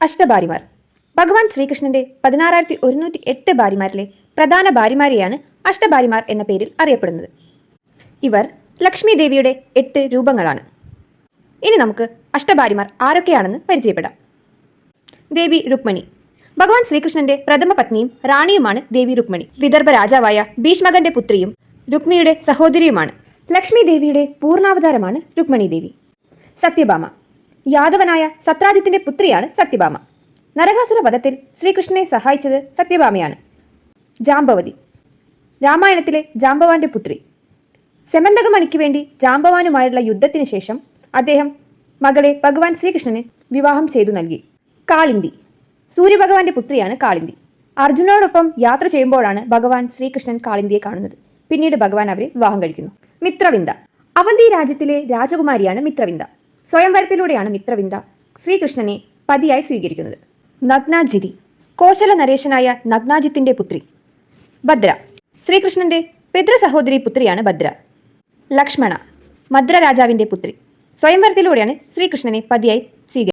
അഷ്ടഭാര്യമാർ. ഭഗവാൻ ശ്രീകൃഷ്ണന്റെ 16,108 ഭാര്യമാരിലെ പ്രധാന ഭാര്യമാരെയാണ് അഷ്ടഭാര്യമാർ എന്ന പേരിൽ അറിയപ്പെടുന്നത്. ഇവർ ലക്ഷ്മി ദേവിയുടെ 8 രൂപങ്ങളാണ്. ഇനി നമുക്ക് അഷ്ടഭാര്യമാർ ആരൊക്കെയാണെന്ന് പരിചയപ്പെടാം. ദേവി രുക്മിണി. ഭഗവാൻ ശ്രീകൃഷ്ണന്റെ പ്രഥമ പത്നിയും റാണിയുമാണ് ദേവി രുക്മിണി. വിദർഭ രാജാവായ ഭീഷ്മകന്റെ പുത്രിയും രുക്മിണിയുടെ സഹോദരിയുമാണ്. ലക്ഷ്മി ദേവിയുടെ പൂർണ്ണാവതാരമാണ് രുക്മിണി ദേവി. സത്യഭാമ. യാദവനായ സത്രാജിത്തിന്റെ പുത്രിയാണ് സത്യഭാമ. നരകാസുര വധത്തിൽ ശ്രീകൃഷ്ണനെ സഹായിച്ചത് സത്യഭാമയാണ്. ജാംബവതി. രാമായണത്തിലെ ജാംബവാന്റെ പുത്രി. സെമന്തകമണിക്ക് വേണ്ടി ജാംബവാനുമായുള്ള യുദ്ധത്തിന് ശേഷം അദ്ദേഹം മകളെ ഭഗവാൻ ശ്രീകൃഷ്ണന് വിവാഹം ചെയ്തു നൽകി. കാളിന്തി. സൂര്യഭഗവാന്റെ പുത്രിയാണ് കാളിന്തി. അർജുനോടൊപ്പം യാത്ര ചെയ്യുമ്പോഴാണ് ഭഗവാൻ ശ്രീകൃഷ്ണൻ കാളിന്തിയെ കാണുന്നത്. പിന്നീട് ഭഗവാൻ അവരെ വിവാഹം കഴിക്കുന്നു. മിത്രവിന്ദ. അവന്തി രാജ്യത്തിലെ രാജകുമാരിയാണ് മിത്രവിന്ദ. സ്വയംവരത്തിലൂടെയാണ് മിത്രവിന്ദ ശ്രീകൃഷ്ണനെ പതിയായി സ്വീകരിക്കുന്നത്. നഗ്നാജിതി. കോശല നരേശനായ നഗ്നാജിത്തിന്റെ പുത്രി. ഭദ്ര. ശ്രീകൃഷ്ണന്റെ പിതൃ സഹോദരി പുത്രിയാണ് ഭദ്ര. ലക്ഷ്മണ. മദ്ര രാജാവിന്റെ പുത്രി. സ്വയംവരത്തിലൂടെയാണ് ശ്രീകൃഷ്ണനെ പതിയായി